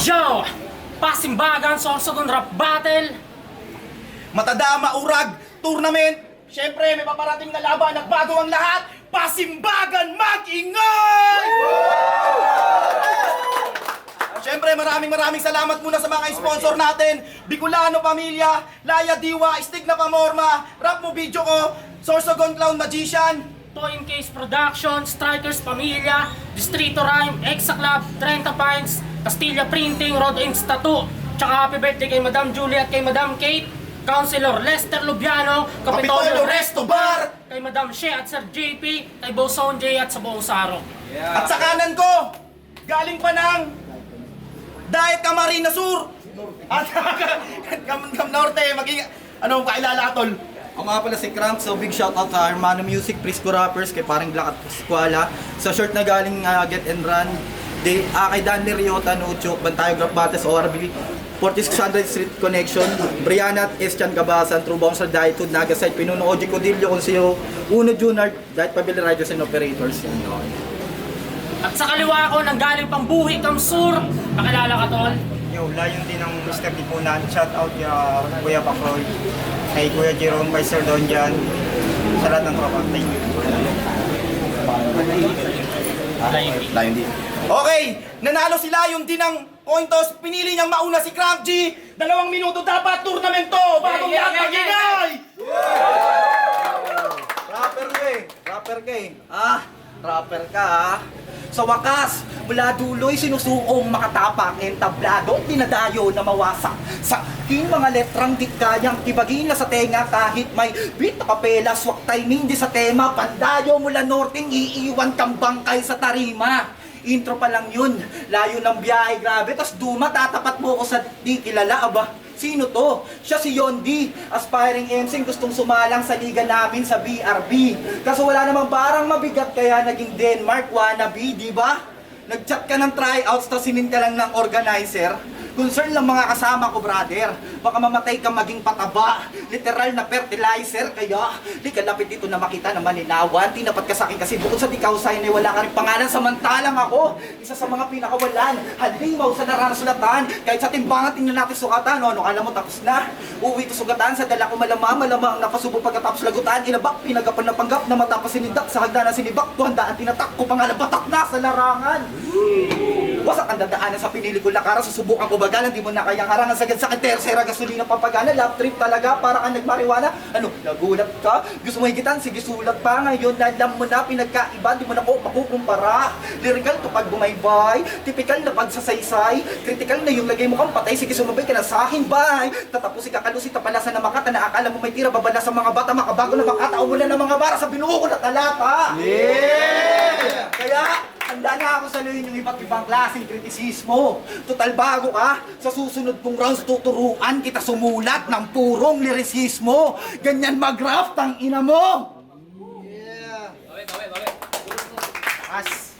Yo! Pasimbagan Sorsogon Rap Battle! Matadama Urag Tournament. Siyempre, may paparating na laban. Nagbago ang lahat. Pasimbagan mag-ingay! Siyempre, maraming salamat muna sa mga sponsor natin. Bicolano Pamilya, Laya Diwa, Stigna Pamorma, Rap Mo Video Ko, Sorsogon Clown Magician, Toy in Case Production, Strikers Pamilya, Distrito Rhyme, Exa Club, 30 Pines, Castilla Printing, Rod Inks Tattoo, tsaka happy birthday kay Madam Julie at kay Madam Kate, Councilor Lester Lubiano, Kapitolyo Resto Bar, kay Madam She at Sir JP, kay Boson J at sa buong Saro. At sa kanan ko, galing pa ng Diet Camarines Sur at Cam Norte, anong kailala tol? Ako nga pala si Crank, so big shoutout sa Hermano Music, Prisco Rappers, kay paring Black at Pascuala. Sa short na galing Get and Run, kay Danny Riota, Nuchok, Bantayo Graph Bates, ORB, 4600 Street Connection, Brianna at Estian Gabasan, True Bouncer, Daitude, Nagasite, Pinuno, Oji Codillo, Consiyo, Uno Junard, Diet Pabili Riders and Operators. At sa kaliwa ko, nanggaling pang Buhi Kamsur, pakilala ka tol? Yo, layon din ng Mr. Tipunan. Shout out kay Kuya Bakroy, kay Kuya Jerome, kay Sir Don Jan, sa lahat ng tropa. Thank you. Lion D. Okay, nanalo si Lion D ng coin toss. Pinili niyang mauna si Crank G. 2 minuto dapat tournament to. Bagong lahat mag-ingay! Rapper ka eh. Rapper ka ha. Sa wakas, mula dulo'y sinusukong makatapak entablado, dinadayo na mawasak. Sa aking mga letrang di kayang tibagin na sa tenga kahit may beat na kapela, swak timing di sa tema, pandayo mula norting iiwan kang bangkay sa tarima. Intro pa lang yun, layo ng biyahe, grabe, tas duma, tatapat mo ko sa di kilala, aba. Sino to? Siya si Yondi, aspiring MC, gustong sumalang sa liga namin sa BRB. Kaso wala namang barang mabigat kaya naging Denmark wannabe, di ba? Nag-chat ka ng tryouts tapos sinin ka lang ng organizer. Concern lang mga kasama ko, brother. Baka mamatay ka maging pataba. Literal na fertilizer. Kaya, di ka lapit dito na makita na maninawan. Tinapat ka sa akin kasi bukod sa di ka usahin ay wala ka rin pangalan. Samantalang ako, isa sa mga pinakawalan. Halimaw sa narasulatan. Kahit sa timbangan, tingnan natin sukatan. Ano, alam mo, tapos na. Uwi to sugatan sa dala ko malamang napasubo pagkatapos lagutan. Inabak, pinagapan na panggap na matapos sinindak. Sa hagdanan sinibak, tuhandaan tinatak ko pangalan. Batak na sa larangan. Wasak ang dadaanan sa pinili ko lakara. Susubukan ko bagalan, di mo na kayang harangan. Sagad sa tercera gasolina papagana. Lap trip talaga, para kang nagmariwana. Ano, nagulat ka? Gusto mo higitan? Sige, sulat pa ngayon. Alam mo na, pinagkaiba. Di mo na ko makukumpara. Lyrical to pag bumaybay. Typical na pagsasaysay. Critical na yung lagay mo kang patay. Sige, sumabay ka na sa akin, bye. Tatapusin ka kalusin, tapalasan na makata. Na akala mo may tira, babala sa mga bata. Makabago na makata. Umulan ng mga bara sa binuo ko na talata. Yeah! Kaya, handa na ako sa luhin yung iba't ibang klaseng kritisismo. Total bago ka, sa susunod pong rounds tuturuan kita sumulat ng purong lirisismo. Ganyan mag-rap, tang ina mo! Yeah! As.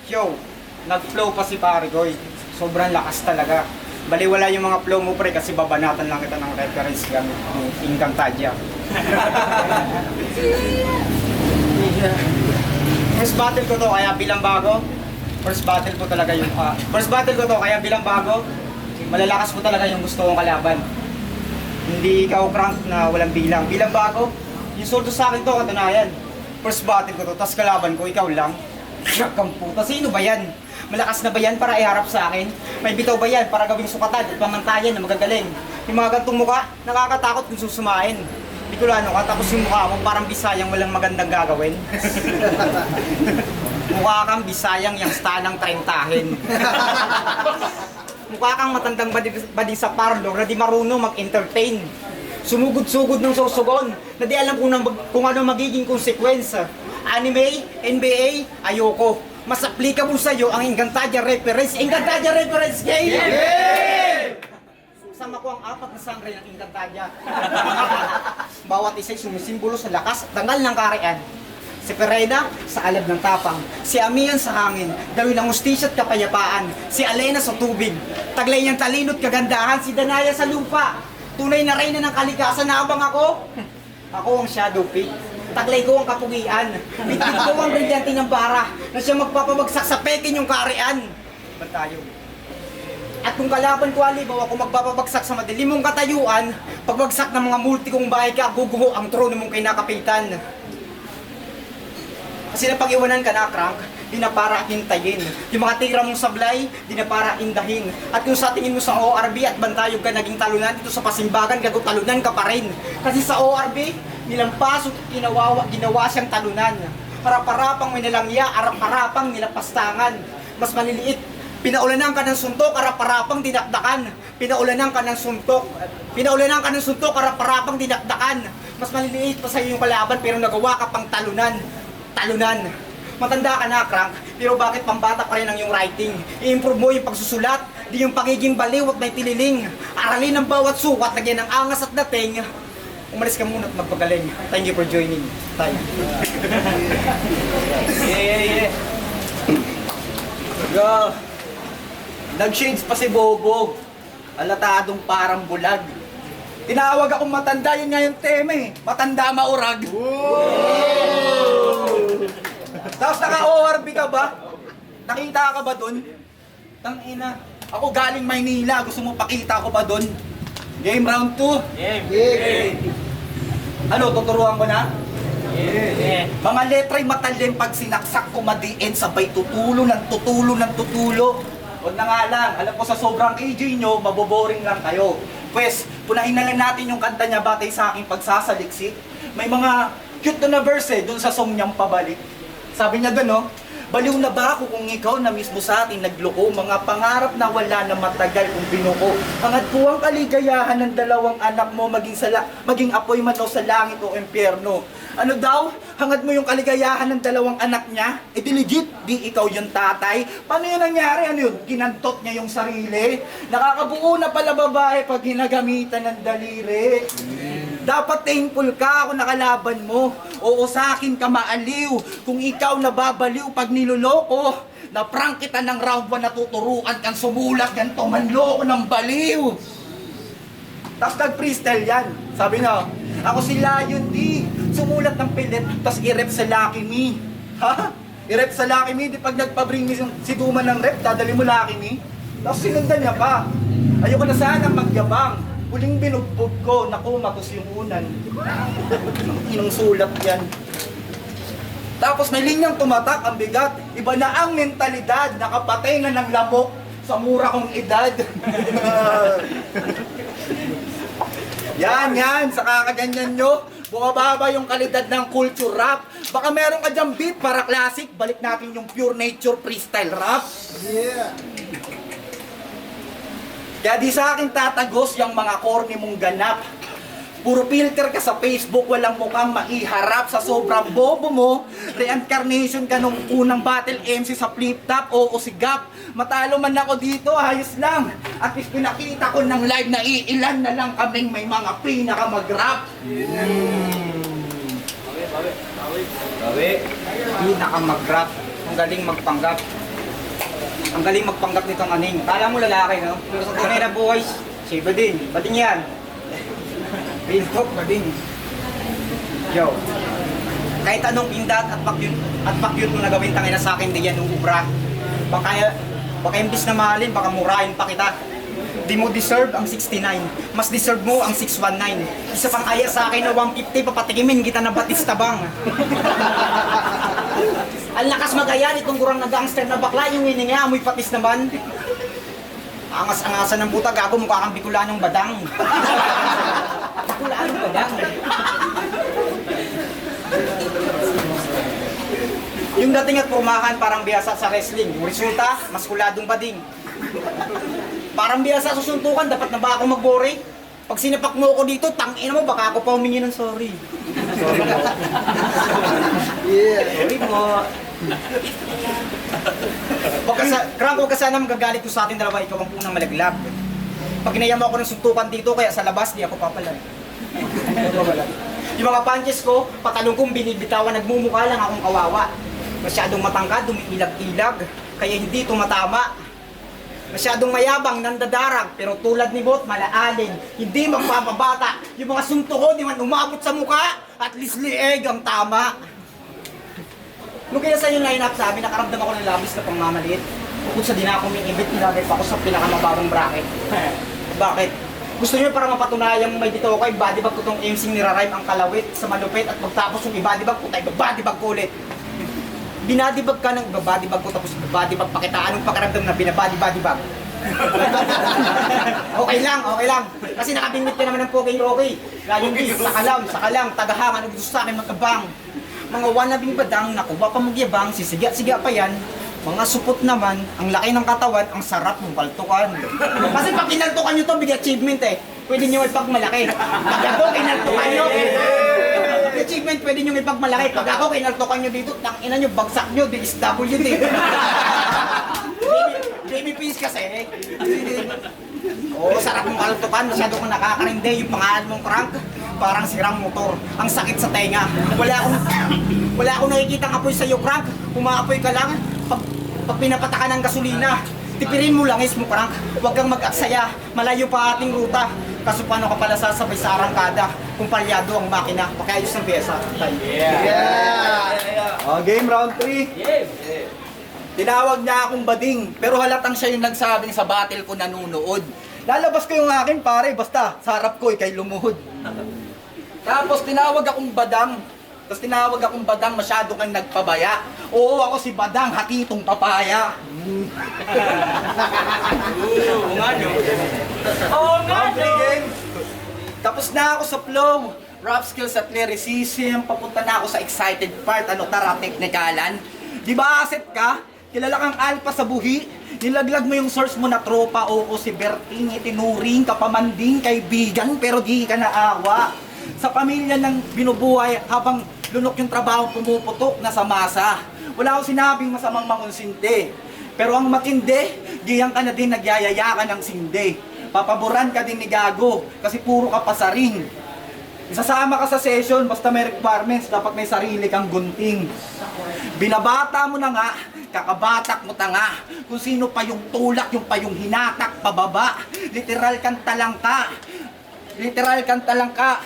Yo, nag-flow pa si pare Goy. Sobrang lakas talaga. Baliwala yung mga flow mo pre kasi babanatan lang kita ng reference gamit ng Encantadia. First battle ko to kaya bilang bago. First battle ko talaga yung malalakas ko talaga yung gusto kong kalaban. Hindi ikaw Crank na walang bilang. Bilang bago, yung soldo sa akin to katunayan. First battle ko to, tas kalaban ko ikaw lang. Kang puta, sino ba yan? Malakas na ba yan para iharap sa akin? May bitaw ba yan para gawing sukatan at pamantayan na magagaling? Yung mga gantong mukha, nakakatakot kung susumain. Bicolano ka, tapos yung mukha mo parang Bisayang walang magandang gagawin. Mukha kang Bisayang yung stanang 30-hin. Mukha kang matandang badi sa parlor na di marunong mag-entertain. Sumugod-sugod ng sorsogon na di alam kung ano magiging consequence. Anime, NBA, ayoko. Mas applicable sa'yo ang Encantadia reference. Encantadia reference game! Yeah! Sama ko ang 4 na sangre ng Encantadia. Bawat isa'y sumisimbolo sa lakas at dangal ng karian. Si Pereda sa alab ng tapang, si Amian sa hangin, dawin ng ustisya at kapayapaan, si Alena sa tubig, taglay niyang talino at kagandahan, si Danaya sa lupa, tunay na reyna ng kalikasan na abang ako. Ako ang shadow pig, taglay ko ang kapugian, bitbit ko ang brilyante ng bara, na siya magpapabagsak sa pekin yung karian. Bantayog. At kung kalaban ko alibaw ako magbabagsak sa madilim mong katayuan, pagbagsak ng mga multi kong bahay ka, guguho ang trono mong kinakapitan. Kasi napag-iwanan ka na, Crank, di na para hintayin. Yung mga tira mong sablay, di na para indahin. At kung sa tingin mo sa ORB at Bantayog ka naging talunan, dito sa Pasimbagan, gago talunan ka pa rin. Kasi sa ORB, nilampasok at ginawa siyang talunan. Harap-harapang may nalangya, harap-harapang nilapastangan. Mas maliliit, pinaulanan ka ng suntok, harap-harapang dinakdakan. Pinaulanan ka ng suntok, harap-harapang dinakdakan. Mas maliliit pa sa iyo yung kalaban pero nagawa ka pang talunan. Matanda ka na, Crank, pero bakit pambata pa rin ang iyong writing? I-improve mo yung pagsusulat, di yung pagiging baliw at may tililing. Aralin ang bawat sukat, lagyan ng angas at dating. Umalis ka muna at magpagaling. Thank you for joining. Tayo. Yeah. Go. Nag-shades pa si Bobo. Alatadong parang bulag. Tinawag akong matanda, yun nga yung tema eh. Matanda maurag. Tapos naka-ORB ka ba? Nakita ka ba dun? Tangina. Ako galing Maynila, gusto mo pakita ko ba dun? Game round 2? Game. Ano, tuturuan ko na? Mga letra'y matalim pag sinaksak ko madiin, sabay tutulo ng tutulo. Huwag na nga lang, alam ko sa sobrang AJ nyo, maboboring lang kayo. Pwes, punahin na lang natin yung kanta niya batay sa aking pagsasaliksik. May mga cute na verse dun sa song niyang pabalik. Sabi niya dun, no? Baliw na ba ako kung ikaw na mismo sa atin nagloko? Mga pangarap na wala na matagal kung binuko. Hangad po ang kaligayahan ng dalawang anak mo maging apoy man o sa langit o impyerno. Ano daw? Hangad mo yung kaligayahan ng dalawang anak niya? E di legit, di ikaw yung tatay. Paano yun nangyari? Ano yun? Kinantot niya yung sarili? Nakakabuo na pala babae pag ginagamitan ng daliri. Dapat thankful ka kung nakalaban mo. Oo, sa akin ka maaliw. Kung ikaw nababaliw pag niloloko, na prank kita ng round 1 na tuturuan kang sumulat ganito manloko ng baliw. Tapos nag-freestyle yan. Sabi na, ako si Lion D. Sumulat ng pilit, tapos i-rep sa Lucky Me. Ha? I-rep sa Lucky Me, di pag nagpabring si Duman ng rep, dadali mo Lucky Me. Tapos sinundan niya pa. Ayoko na sanang magyabang. Huling binugbog ko, naku, matos yung unan. Inong sulat yan. Tapos may linyang tumatak, ang bigat. Iba na ang mentalidad, nakapatay na ng lamok sa mura kong edad. Yan, sa kakaganyan nyo, bumababa yung kalidad ng culture rap. Baka meron ka dyang beat para classic, balik natin yung pure nature freestyle rap. Yeah. Kaya di sa akin tatagos yung mga corny mong ganap. Puro filter ka sa Facebook, walang mukhang maiharap sa sobrang bobo mo. Reincarnation ka nung unang battle MC sa flip top, oo si Gap. Matalo man ako dito, ayos lang. At least pinakita ko ng live na iilan na lang kaming may mga pinaka mag-rap. Pinaka mag-rap. Ang galing magpanggap. Ang galing magpanggap nitong aning. Kala mo lalaki, no? Pero sa tunay na boys, si Bading. Bading yan. Real talk, Bading. Yo. Kahit anong pindat at pakyut mo na gawin, tangina sa akin, di yan ubra. Baka imbis na mahalin, baka murahin pa kita. Di mo deserve ang 69. Mas deserve mo ang 619. Isa pang aya sa akin na 150, papatikimin kita ng Batista Bang. Ang lakas magayan itong gurang na gangster na bakla, yung hininga, amoy patis naman. Angas-angasan ng puta, gago, mukha kang Bicolanong badang. Bicolanong badang. Yung dating at pumahan parang biyasa sa wrestling. Yung resulta, maskuladong bading. Parang biyasa sa suntukan, dapat na ba ako mag-bore? Pag sinapak mo ako dito, tangina mo, baka ako pa humingi ng sorry. Sorry mo. Sorry mo. Crank, huwag ka sana magagalit ko sa ating dalawa, ikaw ang unang malaglag. Pag ginaya mo ako ng suntukan dito, kaya sa labas, di ako papalag. Yung mga punches ko, patalong kong binibitawan, nagmumukha lang akong kawawa. Masyadong matangkad, dumiilag-ilag, kaya hindi tumatama. Masyadong mayabang, nandadarag, pero tulad ni Bot, malaalin, hindi magpapabata. Yung mga sunto ko, di man umabot sa mukha, at least lieg ang tama. Nung kaya sa yung line-up, sabi, nakaramdam ako ng labis na pangmamalit. Bukod sa di na ako umingibit, nilagay pa ako sa pinakamababang bracket. Bakit? Gusto niyo para mapatunayan may dito ako, body bag ko tong MC nirarime ang kalawit sa malupit at pagtapos yung i-body bag ko, tayo body bag ko ulit. Binadibag ka ng body bag ko tapos body bag pakita anong pakiramdam na binabody bag. Okay lang. Kasi nakabingwit ka naman ng okay. Gayong di, saka lang, tagahang, ano gusto sa akin magkabang. Mga wanabing badang, nakuha pa magyabang, sisiga-siga pa yan. Mga supot naman, ang laki ng katawan, ang sarap ng paltukan. Kasi pag kinaltukan nyo to, big achievement eh. Pwede nyo ipagmalaki. Pag ako kinaltukan nyo, achievement pwede nyo ipagmalaki. Pag ako kinaltukan nyo dito, tangina nyo, bagsak nyo, DSWD. Baby face kasi. Oo, sarap mong kaltukan, masyado kong nakakarinde. Yung pangalan mong crank, parang sirang motor. Ang sakit sa tenga. Wala akong nakikitang apoy sa'yo, crank. Umaapoy ka lang. Pag pinapataka ng gasolina, tipirin mo langis mo, crank. Huwag kang mag-aksaya. Malayo pa ating ruta. Kaso paano ka pala sasabay sa arangkada kung palyado ang makina, pakiayos ng pyesa. Game round 3. Tinawag niya akong bading, pero halatang siya yung nagsabing sa battle ko nanunood. Lalabas ko yung akin pare, basta sa harap ko ikay lumuhod. Tapos tinawag akong badang, masyado kang nagpabaya. Oo, ako si Badang, hatitong papaya. Oo nga, Game. Tapos na ako sa flow. Rap skills at lyricism. Papunta na ako sa excited part. Ano, tara, teknikalan. Di ba asset ka? Kilala kang alpha sa buhi? Nilaglag mo yung source mo na tropa. Oo, si Berting, itinuring, kapamanding, kaibigan, pero di ka naawa. Sa pamilya ng binubuhay habang lunok yung trabaho pumuputok na sa masa. Wala akong sinabing masamang mangonsinti. Pero ang matindi, diyan ka na din nagyayaya ka ng sindi. Papaboran ka din ni Gago kasi puro ka pasaring. Isasama ka sa session basta may requirements, dapat may sarili kang gunting. Binabata mo na nga, kakabatak mo tanga. Kung sino pa yung tulak, yung pa yung hinatak pababa. Literal kang talangka. Literal kang talangka.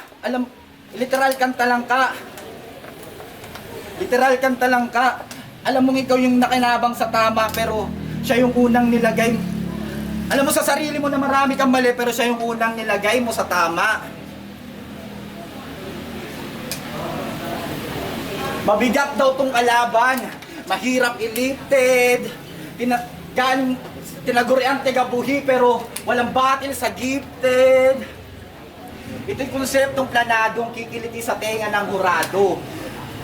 Alam mong ikaw yung nakinabang sa tama pero siya yung unang nilagay. Alam mo sa sarili mo na marami kang mali pero siya yung unang nilagay mo sa tama. Mabigat daw tong kalaban, mahirap i-lifted. Tinagurian tigabuhi pero walang battle sa gifted. Ito'y konseptong planadong kikiliti sa tenga ng hurado.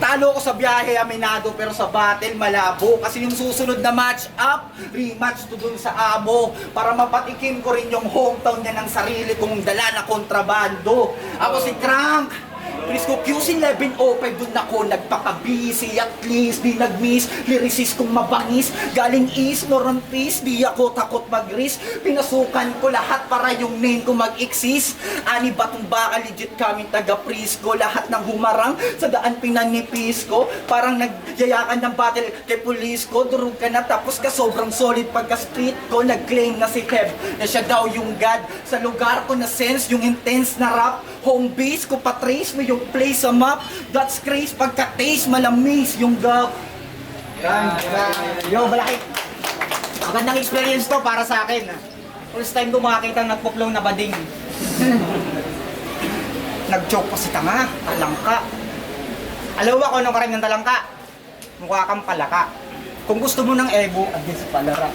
Talo ko sa biyahe aminado pero sa battle malabo. Kasi yung susunod na match up, rematch to dun sa amo. Para mapatikim ko rin yung hometown niya ng sarili kong dala na kontrabando. Ako si Crank. Prisco QC 1105 dun ako nagpaka-busy. At least di nag-miss. Lyricist kong mabangis. Galing east, northern peace. Di ako takot mag-risk. Pinasukan ko lahat para yung name ko mag-exist. Ani batong baka legit kami taga-Prisco. Lahat ng humarang sa daan pinanipis ko. Parang nagyayakan ng battle kay police ko. Durog ka na tapos ka sobrang solid pagka-street ko. Nag-claim na si Kev na siya daw yung God. Sa lugar ko na sense yung intense na rap. Home base ko patrace mo yung place sa map. That's craze pagka-taste malamis yung gap. Yo, balaki. Magandang experience to para sa akin. First time ko makakita ng nagpo-flow na bading. Nag-joke pa si tanga, talangka. Alam mo ba kung anong karami ng talangka? Mukha kang palaka. Kung gusto mo ng ego, against palara.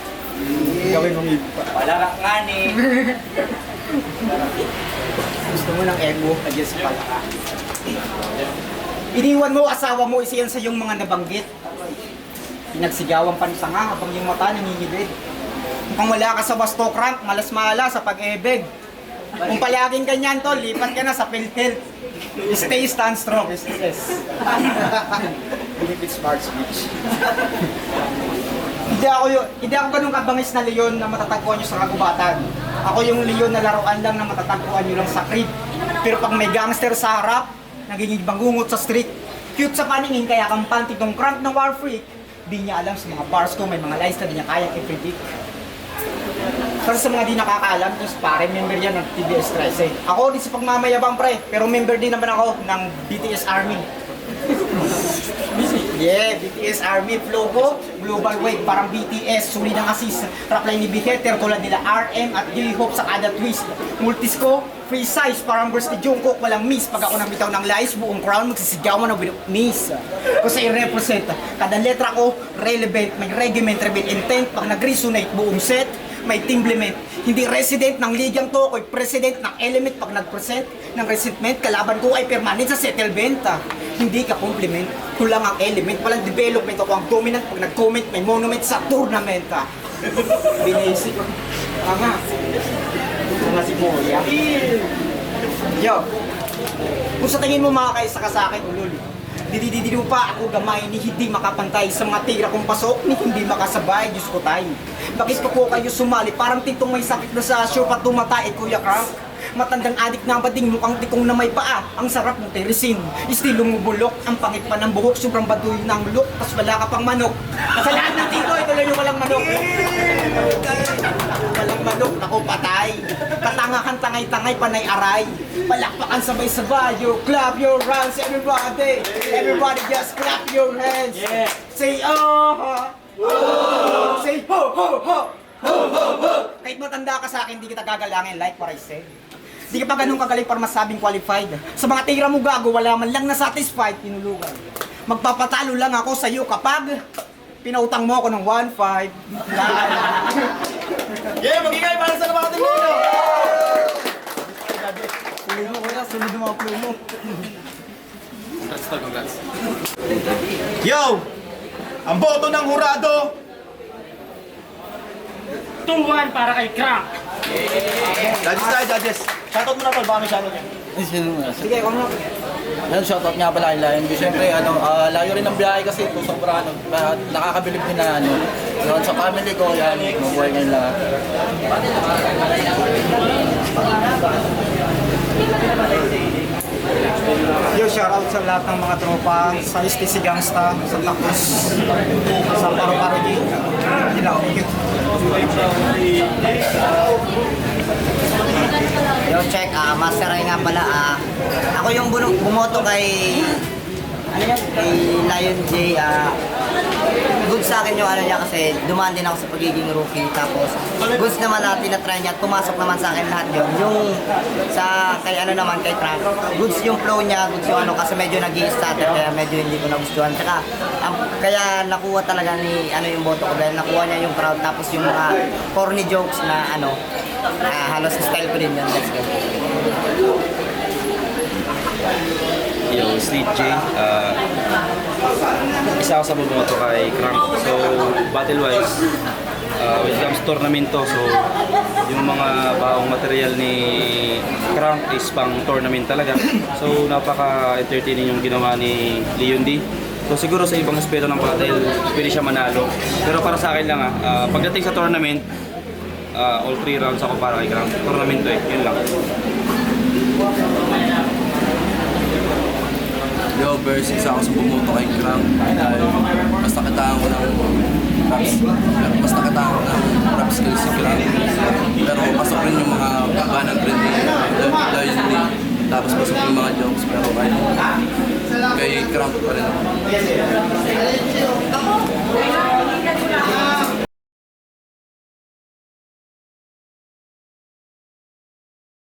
Gawin mong Palaka nga ni. gusto mo ng ego, against palaka. Iniwan mo asawa mo, isiyan sa yung mga nabanggit. Pinagsigawan pa ni tanga habang yung mata nanginginig. Kung wala ka sa wasto crank, malas-mala sa pag-ibig. Kung palaging ganyan tol, lipat ka na sa PhilHealth. Stay, stand strong. Yes. Philippine Smart Speech. Hindi ako ganun kabangis na leon na matatagpuan nyo sa kagubatan. Ako yung leon na laruan lang na matatagpuan nyo lang sa crib. Pero pag may gangster sa harap, nagiging bangungot sa street. Cute sa paningin kaya kampante tong crank na war freak. Di niya alam sa mga bars ko may mga lines na di niya kayang i-predict. Pero sa mga di nakakaalam, yung pare, member yan ng TBS 13. Ako di sa pagmamayabang pre, pero member din naman ako ng BTS Army. Yeah, BTS Army flow ko, global wave, parang BTS, suli ng assist. Rap line ni Biheter, tulad nila RM at J-Hope sa kada twist. Multis ko, free size, parang verse ni Jungkook, walang miss. Pag ako nabitaw ng lies, buong crowd magsisigawan ng miss. Kasi i-represent, kada letra ko, relevant, may regiment, rebel intent. Pag nag-resonate, buong set, may timblement. Hindi resident ng ligang to, ako'y president ng element. Pag nag-present ng resentment, kalaban ko ay permanent sa settlement. Hindi ka compliment, kulang ang element. Walang development, ako ang dominant. Pag nag-comment, may monument sa tournament. Binisi ko. Nga. Ito nga si Boya. Yo, kung sa tingin mo makakaisa ka sa akin, ulul, didididino pa ako gamay ni hindi makapantay sa mga tira kong pasok ni hindi makasabay, Diyos ko tayo. Bakit pa po kayo sumali? Parang tintong may sakit na sa asyo pa tumatay, Kuya Crank. Matandang adik na bading mukhang tikong na may paa. Ang sarap ng terisin, estilo lumubulok. Ang pangit pa ng buhok, sobrang baduy ng look. Tas wala ka pang manok. Sa lahat ng tito, ito lang yung walang manok. Walang manok, ako patay. Katangahan, tangay-tangay, panay-aray. Palakpakan sabay-sabay, you clap your hands, everybody. Everybody just clap your hands. Yeah. Say oh, oh. Say ho, ho, ho. Ho, ho, ho. Kahit matanda ka sa akin, di kita gagalangin like what I say. Di ka pa ganun kagaling para masabing qualified. Sa mga tira mo gago, wala man lang na satisfied, pinulugan. Magpapatalo lang ako sa iyo kapag pinautang mo ako ng 1.5. Yeah, magigay para sa mga tingin. Tuloy mo kuya, sunod yung mga flow mo. Yo! Ang boto ng hurado, 2-1 para kay Crank. judges tayo, judges. Shoutout mo na tol, baka may shoutout yan. Sige, kung na. Yan, shoutout nga pala kay Lion. Siyempre, layo rin ng biyahe kasi ito, sobra, nakakabilib din na, yun, sa family ko, yan, mabuhay ngayon lahat. Yo, shoutout sa lahat ng mga tropa sa STC Gangsta, sa Takos, sa Paro-Paro G. Ilaw, Yo, check, Master Ray nga pala, ako yung bumoto kay Lion J, good sa akin yung ano niya kasi dumaan din ako sa pagiging rookie, tapos goods naman na tinatry niya, pumasok naman sa akin lahat yun. Yung sa kay ano naman, kay Frank, goods yung flow niya, goods yung ano, kasi medyo nag-i-stutter kaya medyo hindi ko nagustuhan. Tsaka kaya nakuha talaga ni ano yung boto ko dahil nakuha niya yung crowd, tapos yung mga corny jokes na ano, halos style ko din yun. Let's go. Yung Street J, isa ako sa bumoto kay Crank. So, battle-wise, when it comes to tournament to, so yung mga baong material ni Crank is pang tournament talaga. So, napaka-entertaining yung ginawa ni Leon D. So, siguro sa ibang aspeto ng battle, pwede siya manalo. Pero para sa akin lang, pagdating sa tournament, all 3 rounds ako para kay Crank. Tournament to yun lang. Yo, versus ako sa bumoto kay Crank dahil mas nakataan ko ng rap skills si Crank. Pero pasok rin yung mga kabanan rin dahil hindi. Tapos pasok yung mga jokes, pero kay Crank pa rin ako.